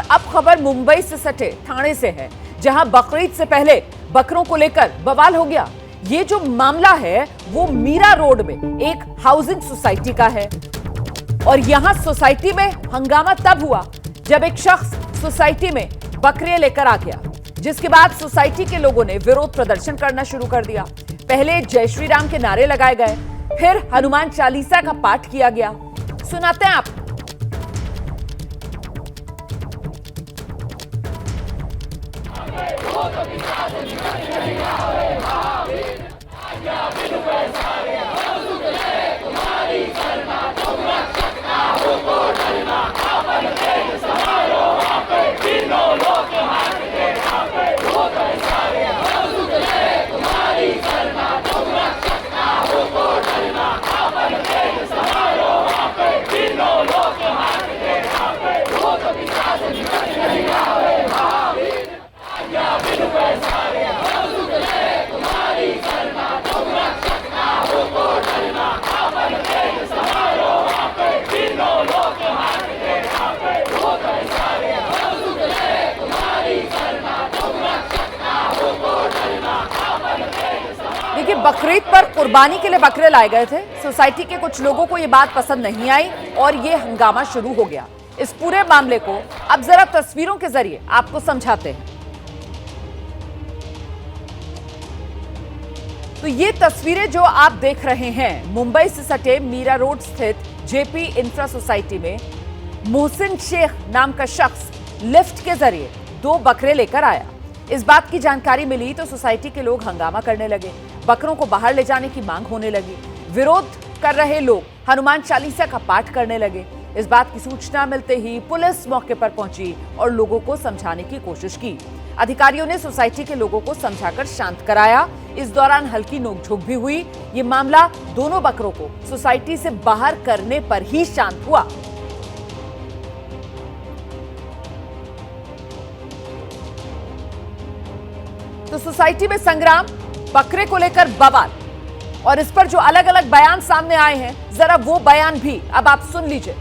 अब खबर मुंबई से सटे थाने से है, जहां बकरीद से पहले बकरों को लेकर बवाल हो गया। ये जो मामला है वो मीरा रोड में एक हाउसिंग सोसाइटी का है और यहां सोसाइटी में हंगामा तब हुआ जब एक शख्स सोसाइटी में बकरे लेकर आ गया, जिसके बाद सोसाइटी के लोगों ने विरोध प्रदर्शन करना शुरू कर दिया। पहले जय श्री राम के नारे लगाए गए, फिर हनुमान चालीसा का पाठ किया गया। सुनाते हैं आप। देखिए, बकरीद पर कुर्बानी के लिए बकरे लाए गए थे। सोसाइटी के कुछ लोगों को यह बात पसंद नहीं आई और यह हंगामा शुरू हो गया। इस पूरे मामले को अब जरा तस्वीरों के जरिए आपको समझाते हैं। तो ये तस्वीरें जो आप देख रहे हैं, मुंबई से सटे मीरा रोड स्थित जेपी इंफ्रा सोसाइटी में मोहसिन शेख नाम का शख्स लिफ्ट के जरिए 2 बकरे लेकर आया। इस बात की जानकारी मिली तो सोसाइटी के लोग हंगामा करने लगे, बकरों को बाहर ले जाने की मांग होने लगी। विरोध कर रहे लोग हनुमान चालीसा का पाठ करने लगे। इस बात की सूचना मिलते ही पुलिस मौके पर पहुंची और लोगों को समझाने की कोशिश की। अधिकारियों ने सोसाइटी के लोगों को समझाकर शांत कराया। इस दौरान हल्की नोकझोंक भी हुई। ये मामला दोनों बकरों को सोसाइटी से बाहर करने पर ही शांत हुआ। तो सोसाइटी में संग्राम, बकरे को लेकर बवाल और इस पर जो अलग अलग बयान सामने आए हैं, जरा वो बयान भी अब आप सुन लीजिए।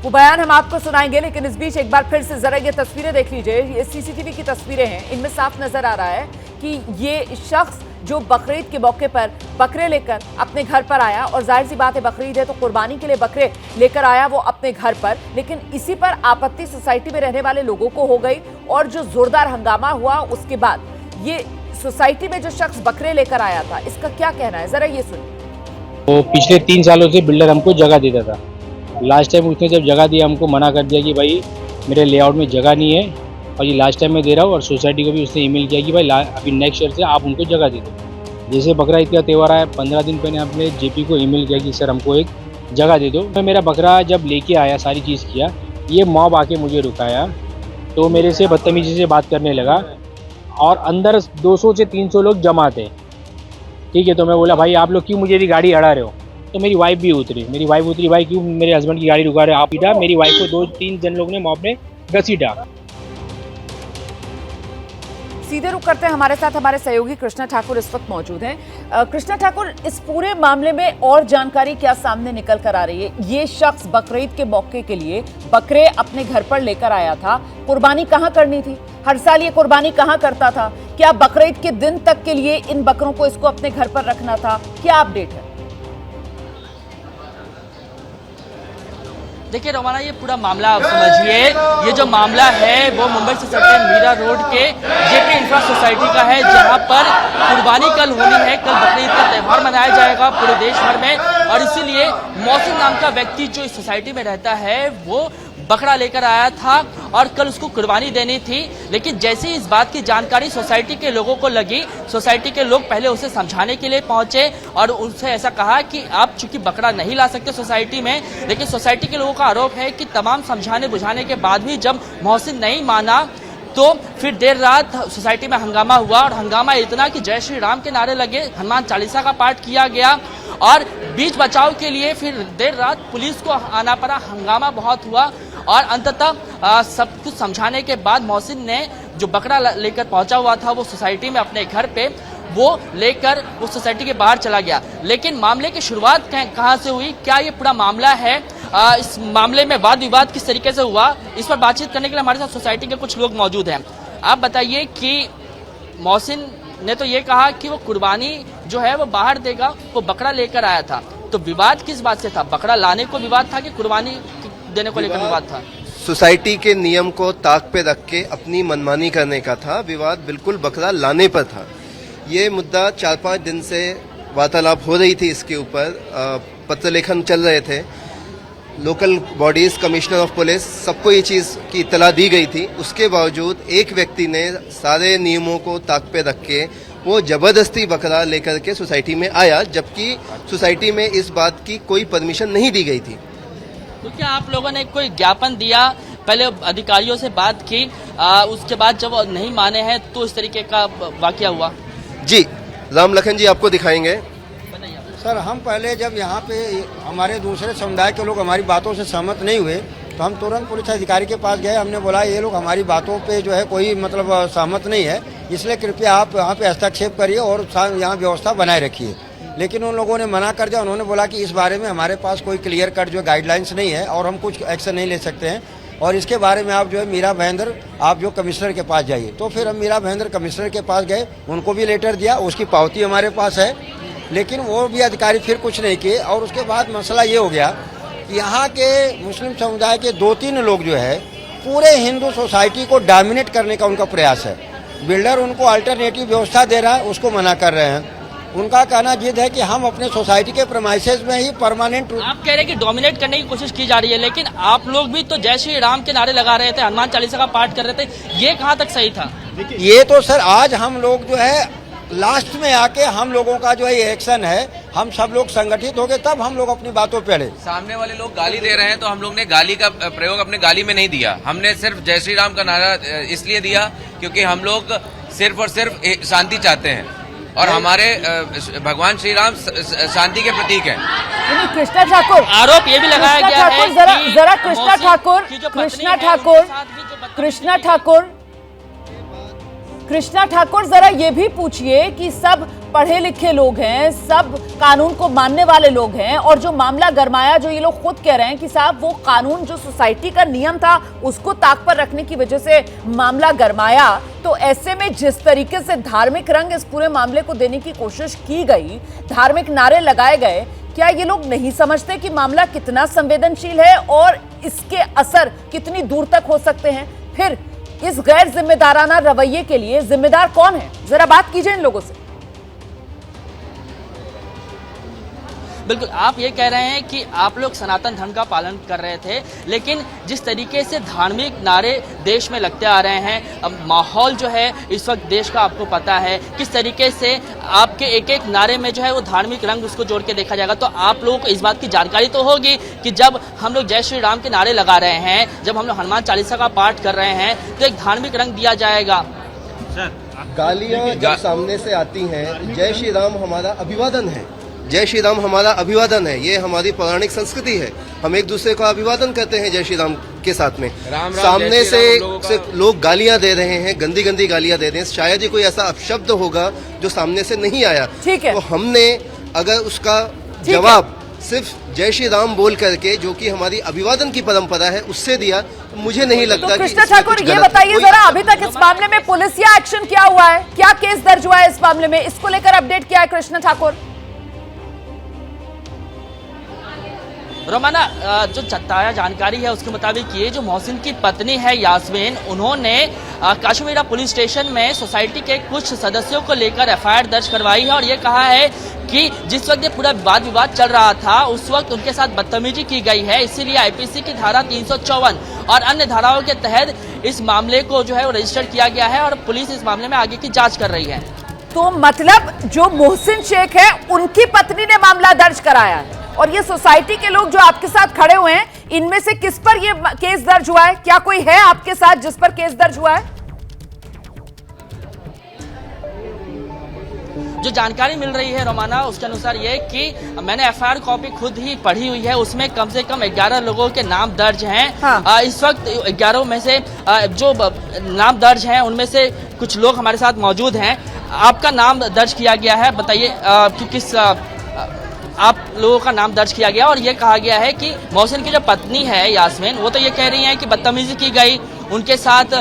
वो बयान हम आपको सुनाएंगे, लेकिन इस बीच एक बार फिर से जरा ये तस्वीरें देख लीजिए। ये सीसीटीवी की तस्वीरें हैं, इनमें साफ नजर आ रहा है कि ये शख्स जो बकरीद के मौके पर बकरे लेकर अपने घर पर आया, और जाहिर सी बात है बकरीद है तो कुर्बानी के लिए बकरे लेकर आया वो अपने घर पर, लेकिन इसी पर आपत्ति सोसाइटी में रहने वाले लोगों को हो गई और जो जोरदार हंगामा हुआ उसके बाद ये सोसाइटी में जो शख्स बकरे लेकर आया था, इसका क्या कहना है, जरा ये सुनिए। तो पिछले 3 सालों से बिल्डर हमको जगह देता था। लास्ट टाइम उसने जब जगह दिया हमको मना कर दिया कि भाई मेरे लेआउट में जगह नहीं है, और ये लास्ट टाइम मैं दे रहा हूँ। और सोसाइटी को भी उसने ईमेल किया कि भाई अभी नेक्स्ट ईयर से आप उनको जगह दे दो। जैसे बकरा ईद का त्यौहार आया, 15 दिन पहले हमने जेपी को ईमेल किया कि सर हमको एक जगह दे दो। मैं मेरा बकरा जब लेके आया, सारी चीज़ किया, ये मॉब आके मुझे रुकाया, तो मेरे से बदतमीजी से बात करने लगा और अंदर 200 से 300 लोग जमा थे। ठीक है, तो मैं बोला भाई आप लोग क्यों मुझे भी गाड़ी अड़ा रहे हो। तो मेरी वाइफ भी उतरी, भाई क्यों मेरे हस्बैंड की गाड़ी रुका रहे हो आप। पीटा मेरी वाइफ को 2-3 जन लोग ने मॉब ने घसीटा। सीधे रुक करते हैं, हमारे साथ हमारे सहयोगी कृष्णा ठाकुर इस वक्त मौजूद हैं। कृष्णा ठाकुर, इस पूरे मामले में और जानकारी क्या सामने निकल कर आ रही है? ये शख्स बकरीद के मौके के लिए बकरे अपने घर पर लेकर आया था, कुर्बानी कहाँ करनी थी? हर साल ये कुर्बानी कहाँ करता था? क्या बकरीद के दिन तक के लिए इन बकरों को इसको अपने घर पर रखना था? क्या अपडेट है? देखिए रोमाना, ये पूरा मामला आप समझिए। ये जो मामला है वो मुंबई से सटे मीरा रोड के जेपी इंफ्रा सोसाइटी का है, जहां पर कुर्बानी कल होनी है। कल बकरीद का त्यौहार मनाया जाएगा पूरे देश भर में, और इसीलिए मोहसिन नाम का व्यक्ति जो इस सोसाइटी में रहता है वो बकरा लेकर आया था और कल उसको कुर्बानी देनी थी। लेकिन जैसे ही इस बात की जानकारी सोसाइटी के लोगों को लगी, सोसाइटी के लोग पहले उसे समझाने के लिए पहुंचे और उनसे ऐसा कहा कि आप चूंकि बकरा नहीं ला सकते सोसाइटी में। लेकिन सोसाइटी के लोगों का आरोप है कि तमाम समझाने बुझाने के बाद भी जब मोहसिन नहीं माना तो फिर देर रात सोसाइटी में हंगामा हुआ, और हंगामा इतना कि जय श्री राम के नारे लगे, हनुमान चालीसा का पाठ किया गया और बीच बचाव के लिए फिर देर रात पुलिस को आना पड़ा। हंगामा बहुत हुआ और अंततः सब कुछ समझाने के बाद मोहसिन ने जो बकरा लेकर पहुंचा हुआ था वो सोसाइटी में अपने घर पे वो लेकर उस सोसाइटी के बाहर चला गया। लेकिन मामले की शुरुआत कहाँ से हुई, क्या ये पूरा मामला है, इस मामले में वाद विवाद किस तरीके से हुआ, इस पर बातचीत करने के लिए हमारे साथ सोसाइटी के कुछ लोग मौजूद हैं। आप बताइए कि मोहसिन ने तो ये कहा कि वो कुर्बानी जो है वो बाहर देगा, वो बकरा लेकर आया था, तो विवाद किस बात से था? बकरा लाने को विवाद था कि कुर्बानी देने को लेकर विवाद था? सोसाइटी के नियम को ताक पे रख के अपनी मनमानी करने का था। विवाद बिल्कुल बकरा लाने पर था। ये मुद्दा 4-5 दिन से वार्तालाप हो रही थी, इसके ऊपर पत्र लेखन चल रहे थे। Local bodies, commissioner of police, सबको ये चीज़ की इत्तला दी गई थी। उसके बावजूद एक व्यक्ति ने सारे नियमों को ताक पे रख के वो जबरदस्ती बकरा लेकर के सोसाइटी में आया, जबकि सोसाइटी में इस बात की कोई परमिशन नहीं दी गई थी। तो क्या आप लोगों ने कोई ज्ञापन दिया, पहले अधिकारियों से बात की, उसके बाद जब नहीं माने हैं तो इस तरीके का वाकया हुआ? जी, राम लखन जी आपको दिखाएंगे। सर, हम पहले जब यहाँ पे हमारे दूसरे समुदाय के लोग हमारी बातों से सहमत नहीं हुए तो हम तुरंत पुलिस अधिकारी के पास गए। हमने बोला ये लोग हमारी बातों पे जो है कोई मतलब सहमत नहीं है, इसलिए कृपया आप यहाँ पे हस्तक्षेप करिए और यहाँ व्यवस्था बनाए रखिए। लेकिन उन लोगों ने मना कर दिया। उन्होंने बोला कि इस बारे में हमारे पास कोई क्लियर कट जो गाइडलाइंस नहीं है और हम कुछ एक्शन नहीं ले सकते हैं, और इसके बारे में आप जो है मीरा महेंद्र आप जो कमिश्नर के पास जाइए। तो फिर हम मीरा महेंद्र कमिश्नर के पास गए, उनको भी लेटर दिया, उसकी पावती हमारे पास है, लेकिन वो भी अधिकारी फिर कुछ नहीं किए। और उसके बाद मसला ये हो गया कि यहाँ के मुस्लिम समुदाय के 2-3 लोग जो है पूरे हिंदू सोसाइटी को डोमिनेट करने का उनका प्रयास है। बिल्डर उनको अल्टरनेटिव व्यवस्था दे रहा है, उसको मना कर रहे हैं। उनका कहना जिद है कि हम अपने सोसाइटी के प्रेमाइसेस में ही परमानेंट। आप कह रहे हैं कि डोमिनेट करने की कोशिश की जा रही है, लेकिन आप लोग भी तो जय श्री राम के नारे लगा रहे थे, हनुमान चालीसा का पाठ कर रहे थे, ये कहाँ तक सही था? ये तो सर आज हम लोग जो है लास्ट में आके हम लोगों का जो है ये एक्शन है, हम सब लोग संगठित हो गए तब हम लोग अपनी बातों पे अड़े। सामने वाले लोग गाली दे रहे हैं तो हम लोग ने गाली का प्रयोग अपने गाली में नहीं दिया। हमने सिर्फ जय श्री राम का नारा इसलिए दिया क्योंकि हम लोग सिर्फ और सिर्फ शांति चाहते हैं और हमारे भगवान श्री राम शांति के प्रतीक हैं। कृष्णा ठाकुर, आरोप ये भी लगाया गया है कि जरा कृष्णा ठाकुर जरा ये भी पूछिए कि सब पढ़े लिखे लोग हैं, सब कानून को मानने वाले लोग हैं, और जो मामला गरमाया, जो ये लोग खुद कह रहे हैं कि साहब वो कानून जो सोसाइटी का नियम था उसको ताक पर रखने की वजह से मामला गरमाया, तो ऐसे में जिस तरीके से धार्मिक रंग इस पूरे मामले को देने की कोशिश की गई, धार्मिक नारे लगाए गए, क्या ये लोग नहीं समझते कि मामला कितना संवेदनशील है और इसके असर कितनी दूर तक हो सकते हैं? फिर इस गैर जिम्मेदाराना रवैये के लिए जिम्मेदार कौन है? जरा बात कीजिए इन लोगों से। बिल्कुल, आप ये कह रहे हैं कि आप लोग सनातन धर्म का पालन कर रहे थे, लेकिन जिस तरीके से धार्मिक नारे देश में लगते आ रहे हैं, अब माहौल जो है इस वक्त देश का आपको पता है, किस तरीके से आपके एक एक नारे में जो है वो धार्मिक रंग उसको जोड़ के देखा जाएगा। तो आप लोगों को इस बात की जानकारी तो होगी कि जब हम लोग जय श्री राम के नारे लगा रहे हैं, जब हम लोग हनुमान चालीसा का पाठ कर रहे हैं, तो एक धार्मिक रंग दिया जाएगा। गालियां जब सामने से आती हैं, जय श्री राम हमारा अभिवादन है, जय श्री राम हमारा अभिवादन है, ये हमारी पौराणिक संस्कृति है। हम एक दूसरे का अभिवादन करते हैं जय श्री राम के साथ में। राम सामने से लोग गालियां दे रहे हैं, गंदी गंदी गालियां दे रहे हैं, शायद ही कोई ऐसा अपशब्द होगा जो सामने से नहीं आया। ठीक है, तो हमने अगर उसका जवाब सिर्फ जय श्री राम बोल करके, जो कि हमारी अभिवादन की परंपरा है, उससे दिया, तो मुझे नहीं लगता। तो कृष्णा ठाकुर ये बताइए जरा, अभी तक इस मामले में पुलिस या एक्शन क्या हुआ है, क्या केस दर्ज हुआ है इस मामले में, इसको लेकर अपडेट क्या है कृष्णा ठाकुर? रोमाना, जो ताजा जानकारी है उसके मुताबिक ये जो मोहसिन की पत्नी है यास्मीन, उन्होंने काश्मीरा पुलिस स्टेशन में सोसाइटी के कुछ सदस्यों को लेकर एफआईआर दर्ज करवाई है और ये कहा है कि जिस वक्त ये पूरा वाद विवाद चल रहा था उस वक्त उनके साथ बदतमीजी की गई है, इसीलिए आईपीसी की धारा 354 और अन्य धाराओं के तहत इस मामले को जो है वो रजिस्टर किया गया है और पुलिस इस मामले में आगे की जाँच कर रही है। तो मतलब जो मोहसिन शेख है उनकी पत्नी ने मामला दर्ज कराया है, और ये सोसाइटी के लोग जो आपके साथ खड़े हुए हैं, इनमें से किस पर ये केस दर्ज हुआ है? क्या कोई है आपके साथ जिस पर केस दर्ज हुआ है? जो जानकारी मिल रही है रोमाना, उसके अनुसार ये कि मैंने एफआईआर कॉपी खुद ही पढ़ी हुई है, उसमें कम से कम 11 लोगों के नाम दर्ज हैं। हाँ। इस वक्त 11 में से जो नाम दर्ज हैं उनमें से कुछ लोग हमारे साथ मौजूद हैं। आपका नाम दर्ज किया गया है, बताइए कि किस आप लोगों का नाम दर्ज किया गया और ये कहा गया है कि मोहसिन की जो पत्नी है यास्मीन, वो तो ये कह रही हैं कि बदतमीजी की गई उनके साथ।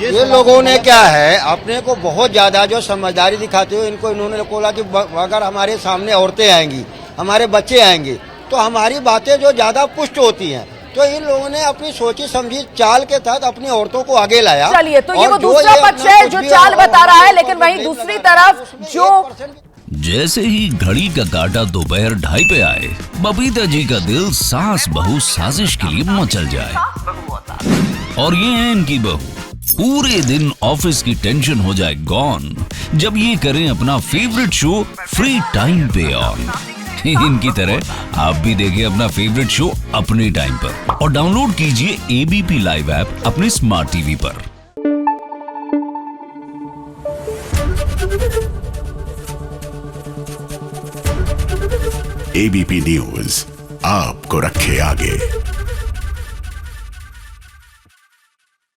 ये लोगों ने क्या है, अपने को बहुत ज्यादा जो समझदारी दिखाते हुए इनको इन्होंने बोला कि अगर हमारे सामने औरतें आएंगी, हमारे बच्चे आएंगे, तो हमारी बातें जो ज्यादा पुष्ट होती हैं। तो इन लोगों ने अपनी सोची समझी चाल के तहत अपनी औरतों को आगे लाया। चलिए, तो ये वो दूसरा पक्ष है जो चाल बता रहा है, लेकिन वहीं दूसरी तरफ जो जैसे ही घड़ी का काटा दोपहर 2:30 पे आए, बबीता जी का दिल सास बहू साजिश के लिए मचल जाए। और ये है इनकी बहू, पूरे दिन ऑफिस की टेंशन हो जाए गॉन जब ये करें अपना फेवरेट शो फ्री टाइम पे ऑन। इनकी तरह आप भी देखें अपना फेवरेट शो अपने टाइम पर और डाउनलोड कीजिए एबीपी लाइव ऐप अपने स्मार्ट टीवी पर। एबीपी न्यूज आपको रखे आगे।